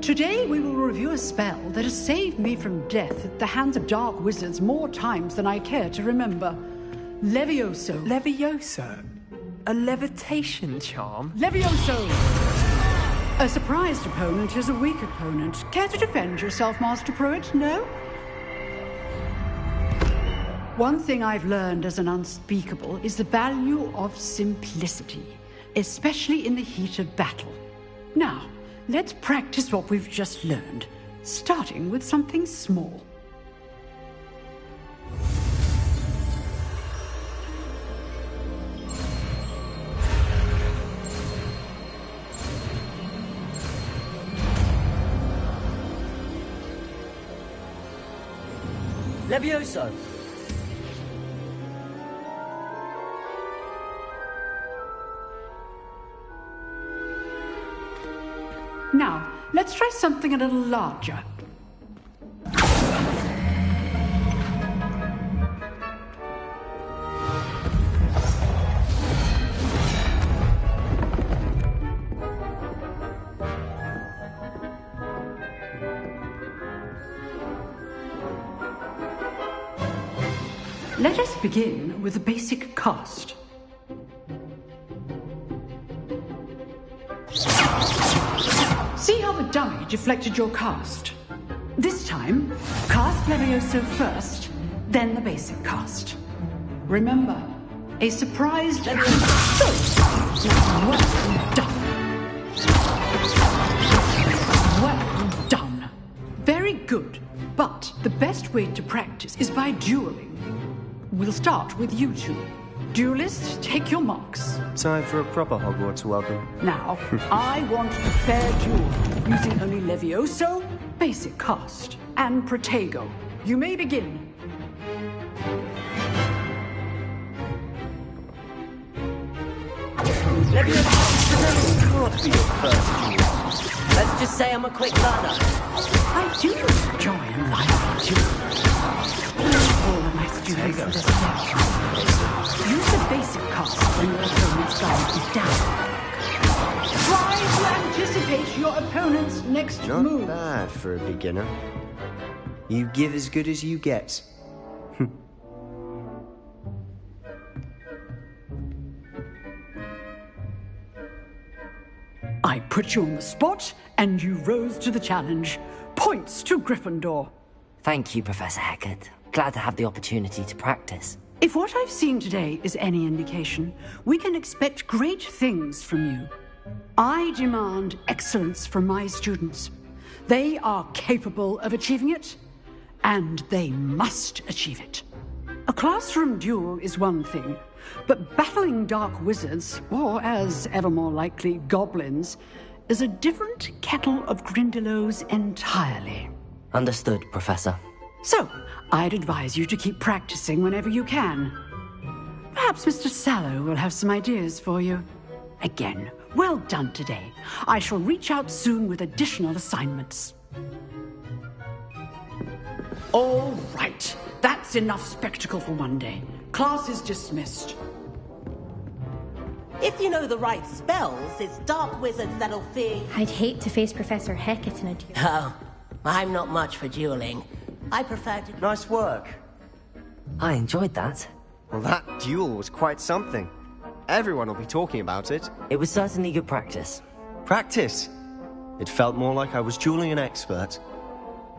Today we will review a spell that has saved me from death at the hands of dark wizards more times than I care to remember. Levioso. Levioso? A levitation charm? Levioso! A surprised opponent is a weak opponent. Care to defend yourself, Master Pruitt? No? One thing I've learned as an unspeakable is the value of simplicity, especially in the heat of battle. Now, let's practice what we've just learned, starting with something small. Levioso! Now, let's try something a little larger. Let us begin with a basic cast. See how the dummy deflected your cast? This time, cast Levioso first, then the basic cast. Remember, a surprise Levioso is well done. Well done. Very good, but the best way to practice is by dueling. We'll start with you two. Duelists, take your marks. Time for a proper Hogwarts welcome. Now, I want a fair duel, using only Levioso, basic cast, and Protego. You may begin. Levioso can't be your first duel. Let's just say I'm a quick learner. I do enjoy a lively duel. All of my students understand. Use the basic cast when your opponent's guard is down. Try to anticipate your opponent's next move. Not bad for a beginner. You give as good as you get. I put you on the spot, and you rose to the challenge. Points to Gryffindor. Thank you, Professor Hecat. Glad to have the opportunity to practice. If what I've seen today is any indication, we can expect great things from you. I demand excellence from my students. They are capable of achieving it, and they must achieve it. A classroom duel is one thing, but battling dark wizards, or as ever more likely, goblins, is a different kettle of Grindylows entirely. Understood, Professor. So, I'd advise you to keep practicing whenever you can. Perhaps Mr. Sallow will have some ideas for you. Again, well done today. I shall reach out soon with additional assignments. All right. That's enough spectacle for one day. Class is dismissed. If you know the right spells, it's dark wizards that'll fear. I'd hate to face Professor Hecat in a duel. Oh, I'm not much for dueling. I prefer to... Nice work. I enjoyed that. Well, that duel was quite something. Everyone will be talking about it. It was certainly good practice. Practice? It felt more like I was dueling an expert.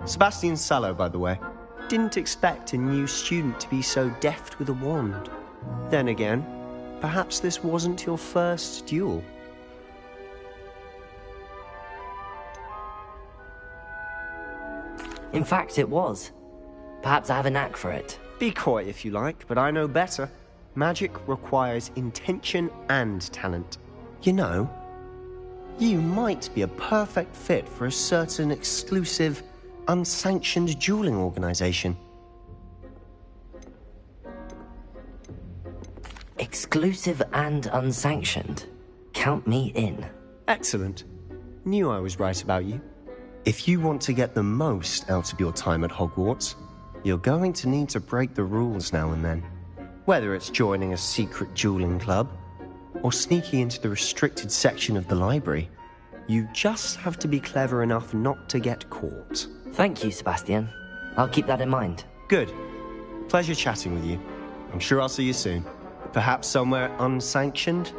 Sebastian Sallow, by the way. Didn't expect a new student to be so deft with a wand. Then again, perhaps this wasn't your first duel. In fact, it was. Perhaps I have a knack for it. Be coy if you like, but I know better. Magic requires intention and talent. You know, you might be a perfect fit for a certain exclusive, unsanctioned dueling organization. Exclusive and unsanctioned. Count me in. Excellent. Knew I was right about you. If you want to get the most out of your time at Hogwarts, you're going to need to break the rules now and then. Whether it's joining a secret dueling club, or sneaking into the restricted section of the library, you just have to be clever enough not to get caught. Thank you, Sebastian. I'll keep that in mind. Good. Pleasure chatting with you. I'm sure I'll see you soon. Perhaps somewhere unsanctioned?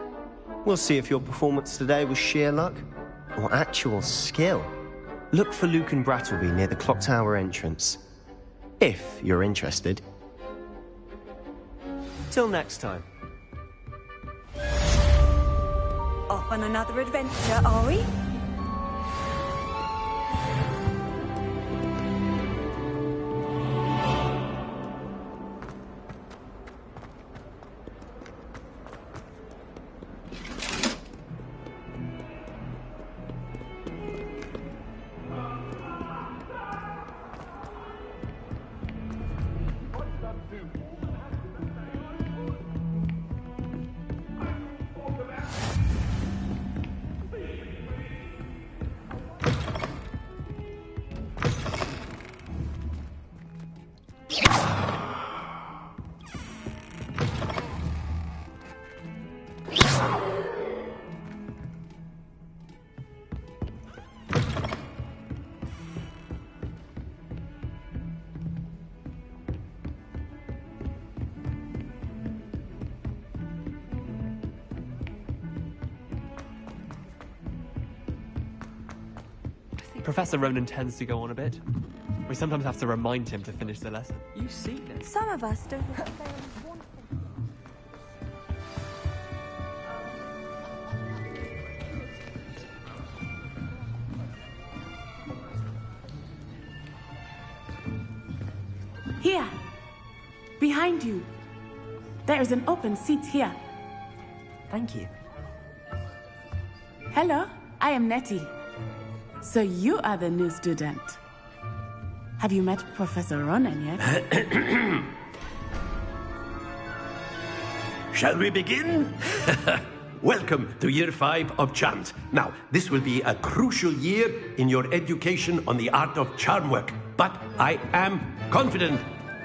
We'll see if your performance today was sheer luck, or actual skill. Look for Luke and Brattleby near the Clock Tower entrance. If you're interested. Till next time. Off on another adventure, are we? Professor Ronan tends to go on a bit. We sometimes have to remind him to finish the lesson. You see this? Some of us don't. Here. Behind you. There is an open seat here. Thank you. Hello, I am Nettie. So you are the new student. Have you met Professor Ronan yet? Shall we begin? Welcome to Year 5 of Charms. Now, this will be a crucial year in your education on the art of charm work. But I am confident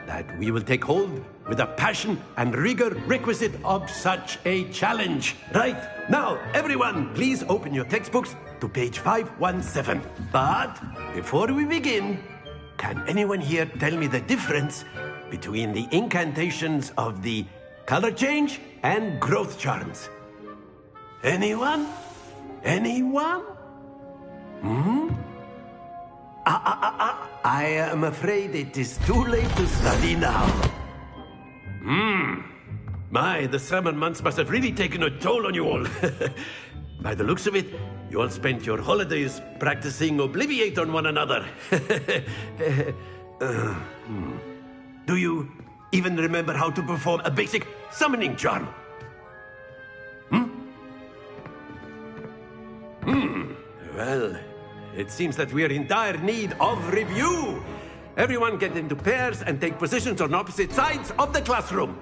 that we will take hold with the passion and rigor requisite of such a challenge. Right, now, everyone, please open your textbooks to page 517. But before we begin, can anyone here tell me the difference between the incantations of the color change and growth charms? Anyone? Anyone? I am afraid it is too late to study now. My, the summer months must have really taken a toll on you all. By the looks of it, you all spent your holidays practicing Obliviate on one another. Do you even remember how to perform a basic summoning charm? Well, it seems that we are in dire need of review. Everyone get into pairs and take positions on opposite sides of the classroom.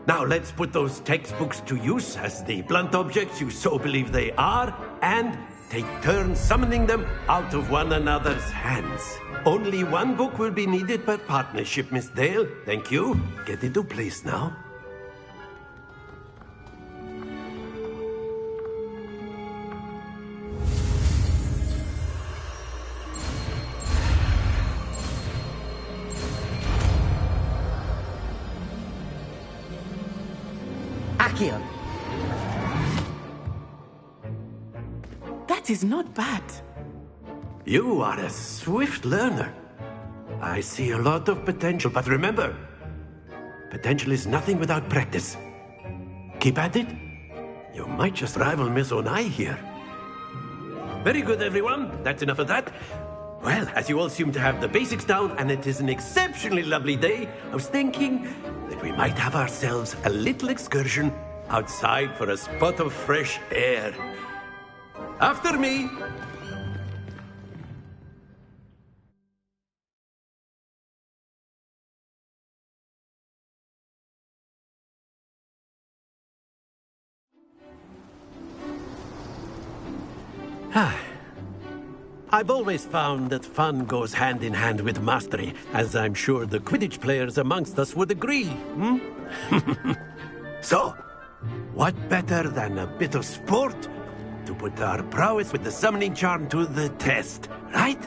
Now let's put those textbooks to use as the blunt objects you so believe they are, and take turns summoning them out of one another's hands. Only one book will be needed per partnership, Miss Dale. Thank you. Get into place now. Accio. That is not bad. You are a swift learner. I see a lot of potential, but remember, potential is nothing without practice. Keep at it. You might just rival Miss Onai here. Very good, everyone. That's enough of that. Well, as you all seem to have the basics down, and it is an exceptionally lovely day, I was thinking that we might have ourselves a little excursion outside for a spot of fresh air. After me. I've always found that fun goes hand in hand with mastery, as I'm sure the Quidditch players amongst us would agree. So, what better than a bit of sport to put our prowess with the summoning charm to the test, right?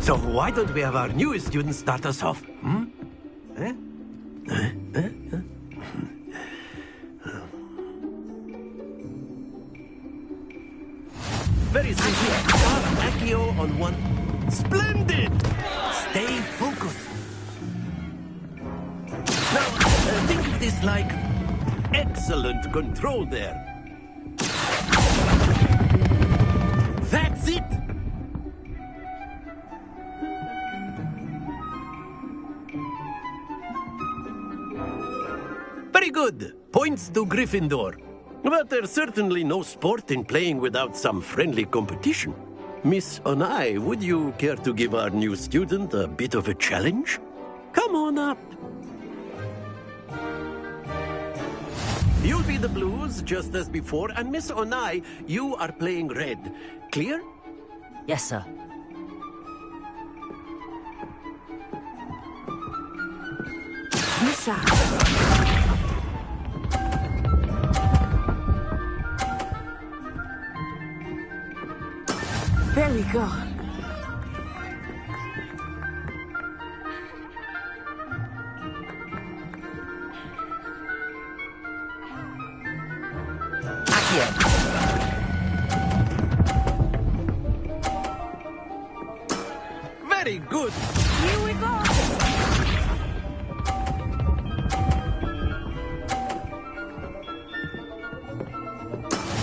So why don't we have our newest student start us off? everyone. Splendid! Stay focused. Now, think of this like excellent control there. That's it! Very good. Points to Gryffindor. But there's certainly no sport in playing without some friendly competition. Miss Onai, would you care to give our new student a bit of a challenge? Come on up. You'll be the blues, just as before, and Miss Onai, you are playing red. Clear? Yes, sir. Misha. There we go. Very good. Here we go.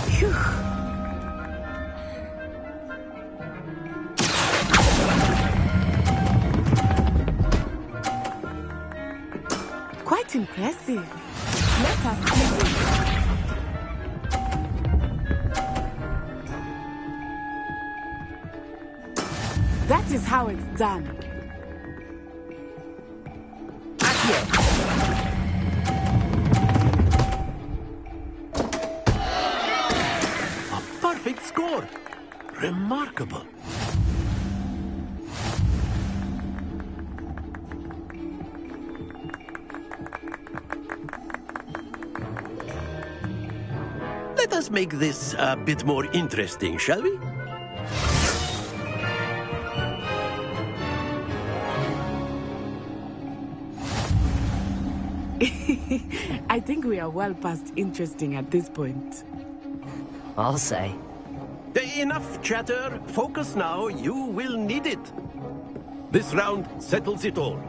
Phew. Quite impressive. Let us see this. That is how it's done. A perfect score. Remarkable. Let us make this a bit more interesting, shall we? I think we are well past interesting at this point. I'll say. Enough chatter. Focus now. You will need it. This round settles it all.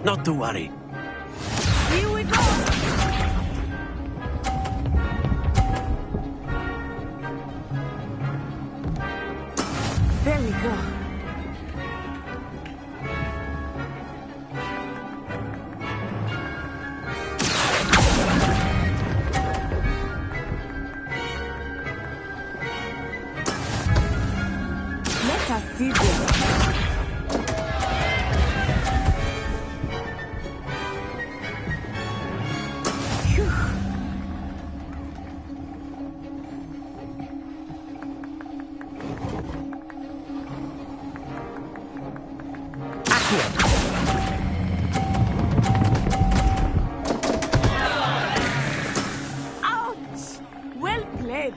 Not to worry. Here we go! There we go. Let us see this. Ouch! Well played.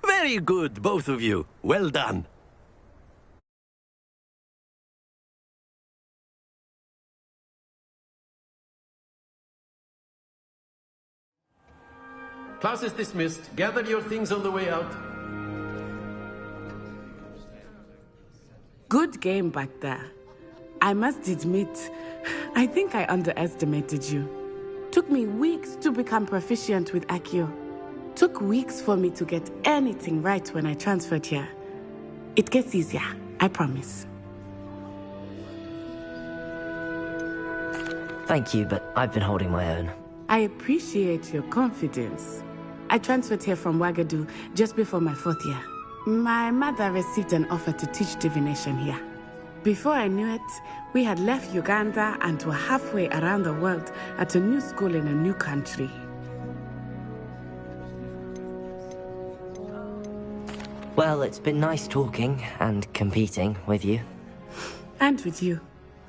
Very good, both of you. Well done. Class is dismissed. Gather your things on the way out. Good game back there. I must admit, I think I underestimated you. Took me weeks to become proficient with Accio. Took weeks for me to get anything right when I transferred here. It gets easier, I promise. Thank you, but I've been holding my own. I appreciate your confidence. I transferred here from Wagadu just before my 4th year. My mother received an offer to teach divination here. Before I knew it, we had left Uganda and were halfway around the world at a new school in a new country. Well, it's been nice talking and competing with you. And with you.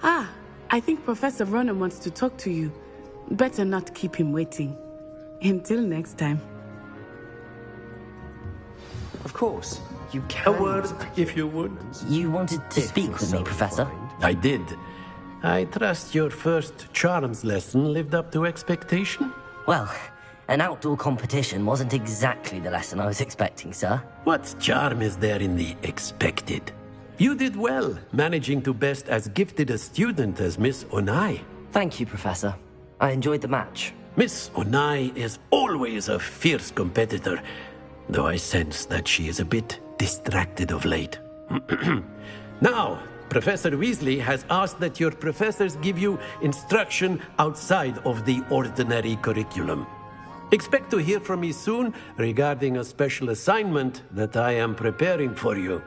Ah, I think Professor Ronan wants to talk to you. Better not keep him waiting. Until next time. Of course. You can. A word, if you would. You wanted to speak with me, Professor? I did. I trust your first charms lesson lived up to expectation? Well, an outdoor competition wasn't exactly the lesson I was expecting, sir. What charm is there in the expected? You did well, managing to best as gifted a student as Miss Onai. Thank you, Professor. I enjoyed the match. Miss Onai is always a fierce competitor, though I sense that she is a bit distracted of late. Now, Professor Weasley has asked that your professors give you instruction outside of the ordinary curriculum. Expect to hear from me soon regarding a special assignment that I am preparing for you.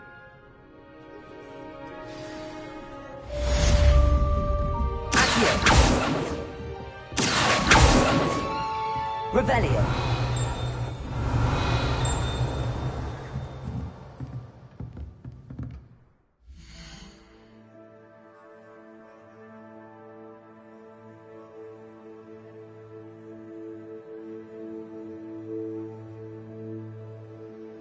Revelio.